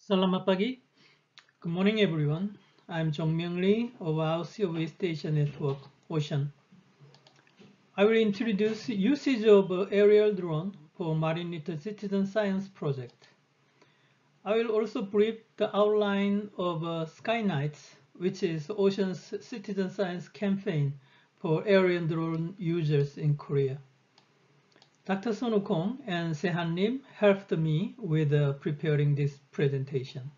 Selamat pagi. Good morning, everyone. I'm Jongmyoung Lee of our East Asia Network, OSEAN. I will introduce usage of aerial drone for Marine Litter Citizen Science project. I will also brief the outline of Sky Nights, which is OSEAN's citizen science campaign for aerial drone users in Korea. Dr. Sonu Kong and Sehan Lim helped me with preparing this presentation.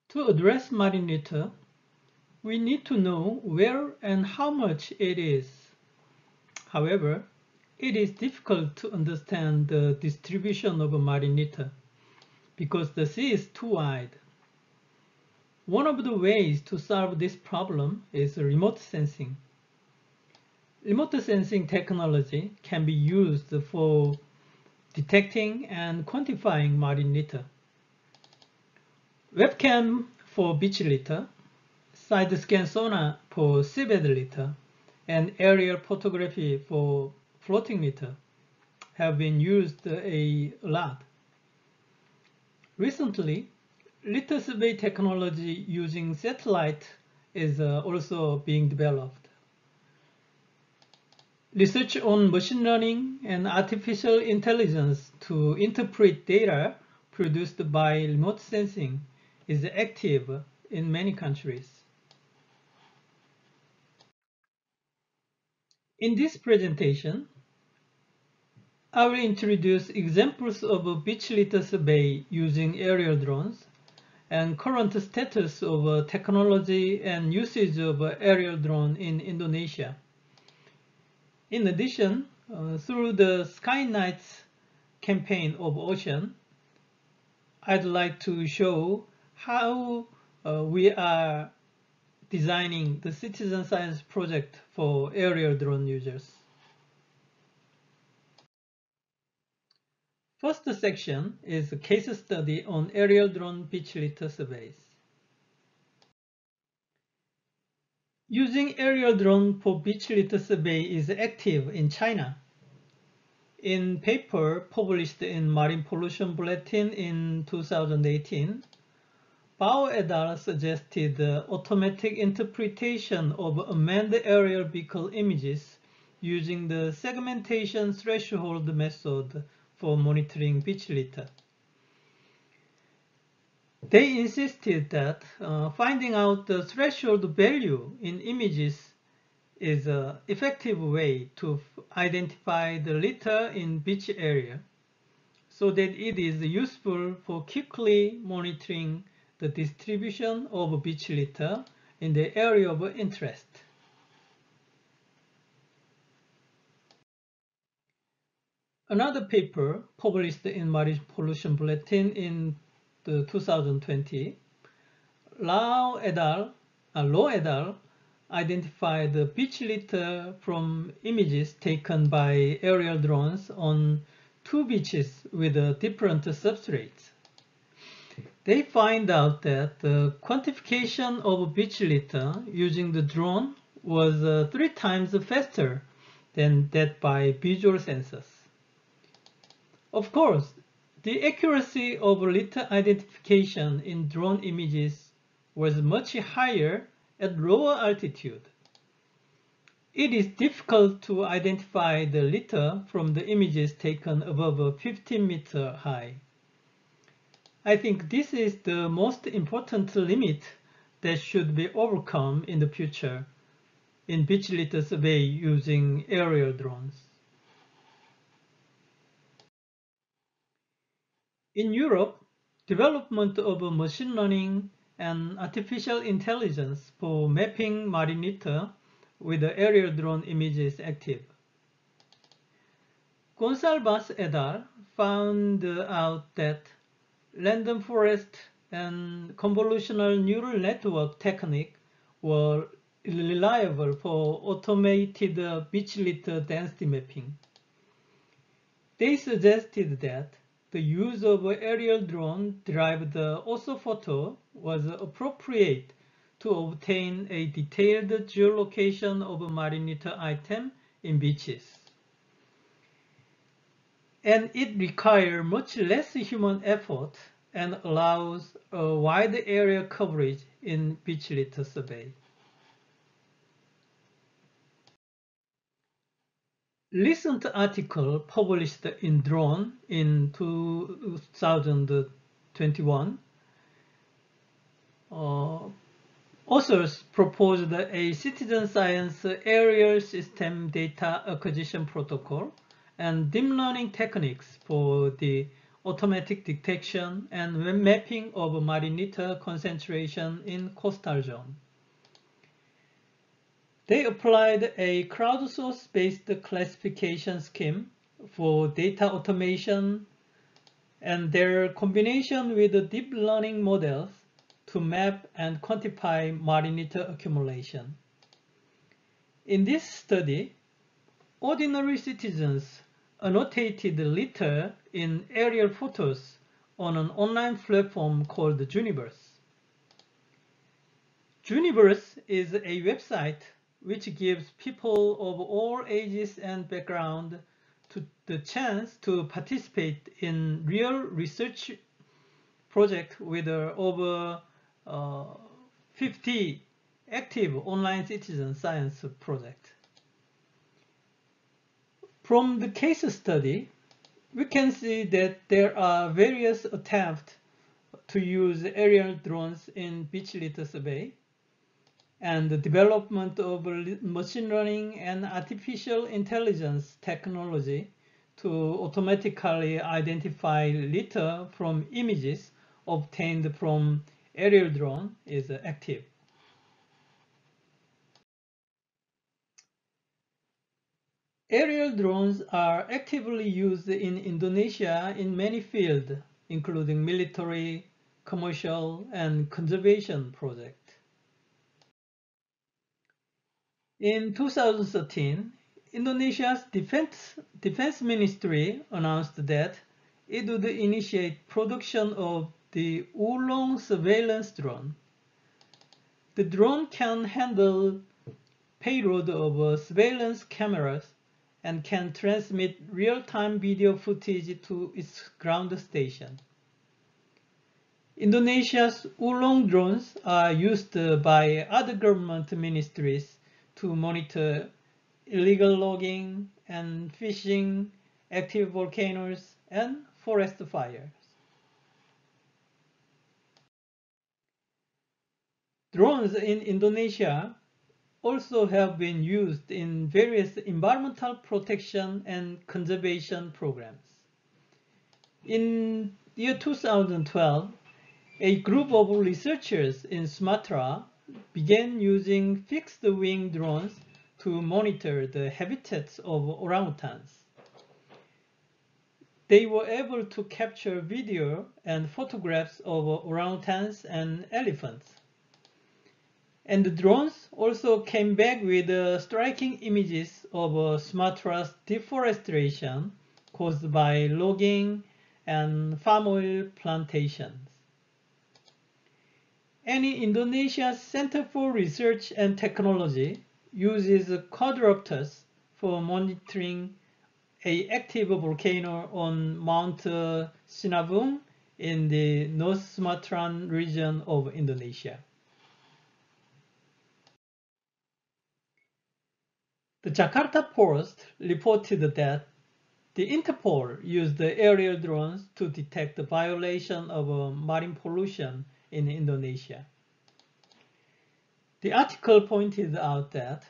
To address marine litter, we need to know where and how much it is. However, it is difficult to understand the distribution of marine litter because the sea is too wide. One of the ways to solve this problem is remote sensing. Remote sensing technology can be used for detecting and quantifying marine litter. Webcam for beach litter, side-scan sonar for seabed litter, and aerial photography for floating litter have been used a lot. Recently, litter survey technology using satellite is also being developed. Research on machine learning and artificial intelligence to interpret data produced by remote sensing is active in many countries. In this presentation, I will introduce examples of beach litter survey using aerial drones and current status of technology and usage of aerial drone in Indonesia. In addition, through the Sky Nights campaign of OSEAN, I'd like to show how we are designing the citizen science project for aerial drone users. First section is a case study on aerial drone beach litter surveys. Using aerial drone for beach litter survey is active in China. In paper published in Marine Pollution Bulletin in 2018, Bao et al. Suggested automatic interpretation of unmanned aerial vehicle images using the segmentation threshold method for monitoring beach litter. They insisted that finding out the threshold value in images is an effective way to identify the litter in beach area so that it is useful for quickly monitoring the distribution of beach litter in the area of interest. Another paper published in Marine Pollution Bulletin in 2020, Lowe et al. Identified the beach litter from images taken by aerial drones on two beaches with different substrates. They find out that the quantification of beach litter using the drone was 3 times faster than that by visual sensors. Of course, the accuracy of litter identification in drone images was much higher at lower altitude. It is difficult to identify the litter from the images taken above 15 meters high. I think this is the most important limit that should be overcome in the future in beach litter survey using aerial drones. In Europe, development of machine learning and artificial intelligence for mapping marine litter with the aerial drone image is active. Gonsalves et al. Found out that random forest and convolutional neural network technique were reliable for automated beach litter density mapping. They suggested that the use of aerial drone derived orthophoto was appropriate to obtain a detailed geolocation of marine litter item in beaches. and it requires much less human effort and allows a wide area coverage in beach litter survey. Recent article published in Drone in 2021, authors proposed a citizen science aerial system data acquisition protocol and deep learning techniques for the automatic detection and mapping of marine litter concentration in coastal zone. They applied a crowdsource-based classification scheme for data automation and their combination with deep learning models to map and quantify marine litter accumulation. In this study, ordinary citizens annotated litter in aerial photos on an online platform called Juniverse. Juniverse is a website which gives people of all ages and background the chance to participate in real research project with over 50 active online citizen science projects. From the case study, we can see that there are various attempts to use aerial drones in beach litter survey, and the development of machine learning and artificial intelligence technology to automatically identify litter from images obtained from aerial drone is active. Aerial drones are actively used in Indonesia in many fields, including military, commercial, and conservation projects. In 2013, Indonesia's Defense Ministry announced that it would initiate production of the Oolong surveillance drone. The drone can handle payload of surveillance cameras and can transmit real-time video footage to its ground station. Indonesia's Oolong drones are used by other government ministries to monitor illegal logging and fishing, active volcanoes, and forest fires. Drones in Indonesia also have been used in various environmental protection and conservation programs. In year 2012, a group of researchers in Sumatra began using fixed-wing drones to monitor the habitats of orangutans. They were able to capture video and photographs of orangutans and elephants. And the drones also came back with striking images of Sumatra's deforestation caused by logging and palm oil plantations. Indonesia's Center for Research and Technology uses quadcopters for monitoring an active volcano on Mount Sinabung in the North Sumatran region of Indonesia. The Jakarta Post reported that the Interpol used the aerial drones to detect the violation of marine pollution in Indonesia. The article pointed out that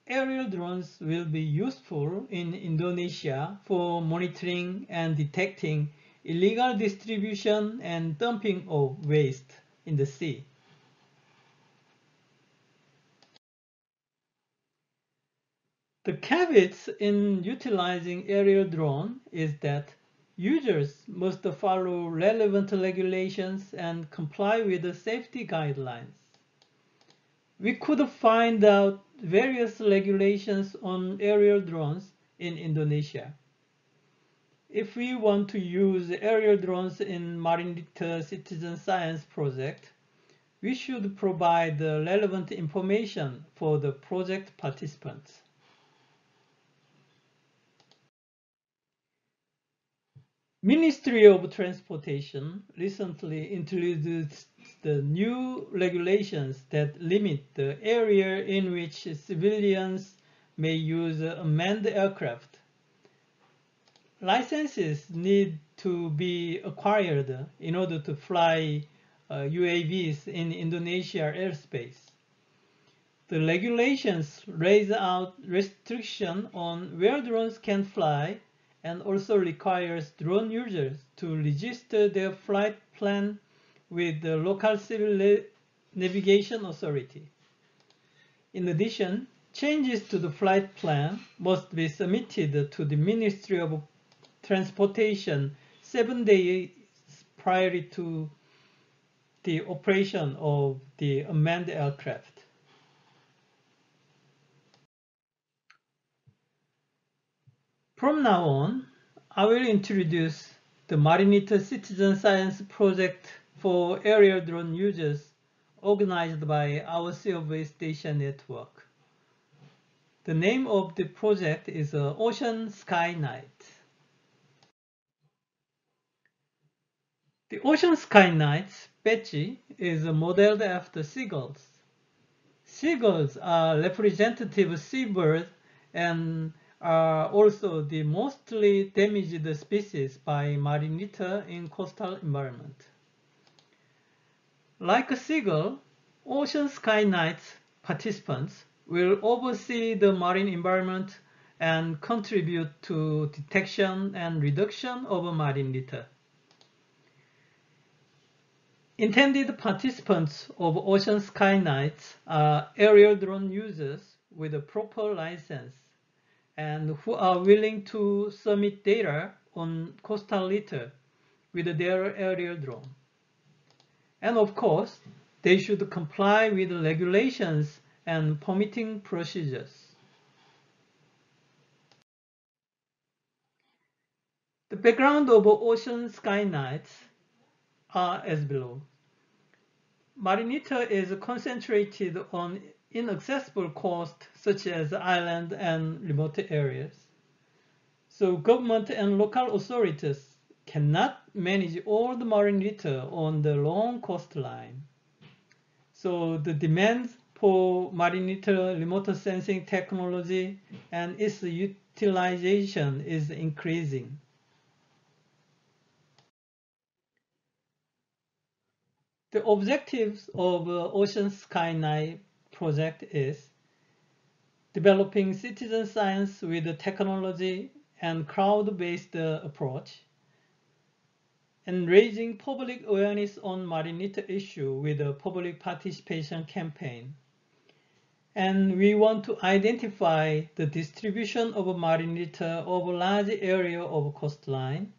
aerial drones will be useful in Indonesia for monitoring and detecting illegal distribution and dumping of waste in the sea. The caveats in utilizing aerial drone is that users must follow relevant regulations and comply with the safety guidelines. We could find out various regulations on aerial drones in Indonesia. If we want to use aerial drones in marine litter citizen science project, we should provide the relevant information for the project participants. Ministry of Transportation recently introduced the new regulations that limit the area in which civilians may use unmanned aircraft. Licenses need to be acquired in order to fly UAVs in Indonesia airspace. The regulations lays out restriction on where drones can fly and also requires drone users to register their flight plan with the local civil navigation authority. In addition, changes to the flight plan must be submitted to the Ministry of Transportation 7 days prior to the operation of the unmanned aircraft. From now on, I will introduce the Marinita Citizen Science Project for aerial drone users organized by our Silver Station Network. The name of the project is Ocean Sky Night. The Ocean Sky Night badge is modeled after seagulls. Seagulls are representative seabirds and are also the mostly damaged species by Marinita in coastal environment. Like a seagull, Ocean Sky Night participants will oversee the marine environment and contribute to detection and reduction of marine litter. Intended participants of Ocean Sky Nights are aerial drone users with a proper license and who are willing to submit data on coastal litter with their aerial drone. And of course, they should comply with regulations and permitting procedures. The background of Ocean Sky Nights are as below. Marinita is concentrated on inaccessible coasts such as island and remote areas. So government and local authorities cannot manage all the marine litter on the long coastline. So the demand for marine litter remote sensing technology and its utilization is increasing. The objectives of Ocean Sky Night project is developing citizen science with technology and crowd-based approach, and raising public awareness on marine litter issue with a public participation campaign. And we want to identify the distribution of marine litter over a large area of coastline,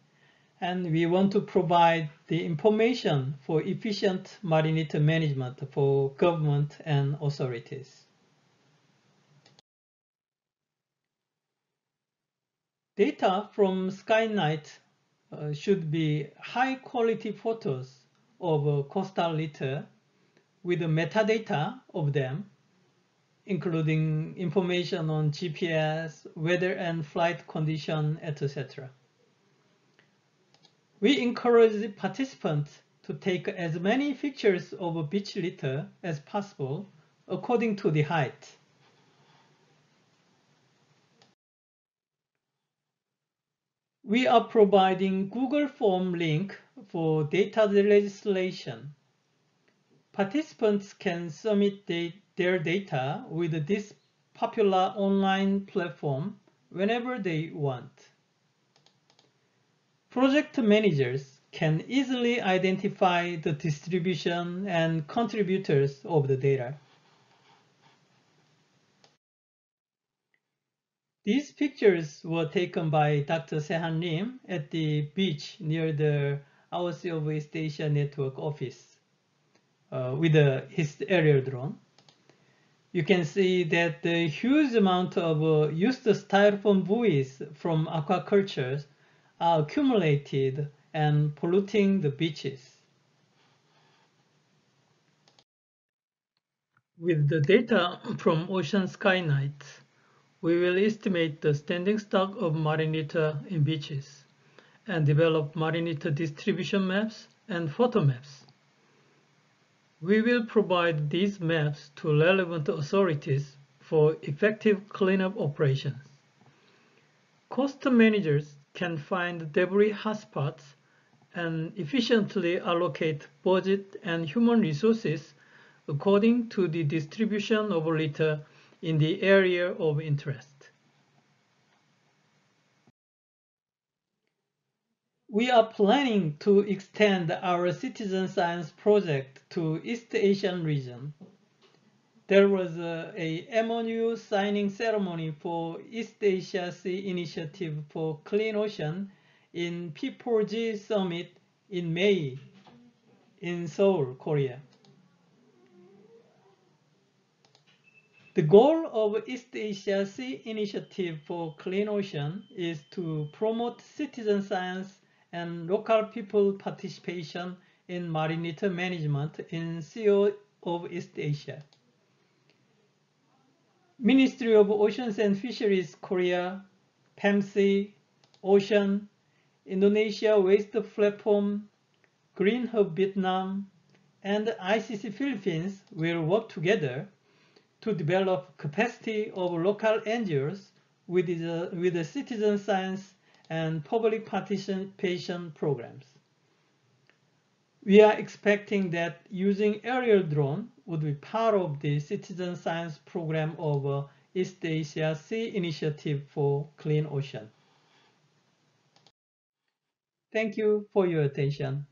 and we want to provide the information for efficient marine litter management for government and authorities. Data from SkyNight should be high-quality photos of coastal litter with the metadata of them, including information on GPS, weather and flight condition, etc. We encourage participants to take as many pictures of beach litter as possible according to the height. We are providing Google Form link for data legislation. Participants can submit their data with this popular online platform whenever they want. Project managers can easily identify the distribution and contributors of the data. These pictures were taken by Dr. Sehan Lim at the beach near the ROC of East Asia Network office with his aerial drone. You can see that the huge amount of used styrofoam buoys from aquaculture are accumulated and polluting the beaches. With the data from Ocean Sky Night, we will estimate the standing stock of marine litter in beaches and develop marine litter distribution maps and photo maps. We will provide these maps to relevant authorities for effective cleanup operations. Coast managers can find debris hotspots and efficiently allocate budget and human resources according to the distribution of litter in the area of interest. We are planning to extend our citizen science project to East Asian region. There was a MOU signing ceremony for East Asia Sea Initiative for Clean Ocean in P4G Summit in May in Seoul, Korea. The goal of East Asia Sea Initiative for Clean Ocean is to promote citizen science and local people participation in marine litter management in Sea of East Asia. Ministry of Oceans and Fisheries Korea, PEMC, OSEAN, Indonesia Waste Platform, Green Hub Vietnam, and ICC Philippines will work together to develop capacity of local NGOs with the citizen science and public participation programs. We are expecting that using aerial drone would be part of the citizen science program of East Asia Sea Initiative for Clean Ocean. Thank you for your attention.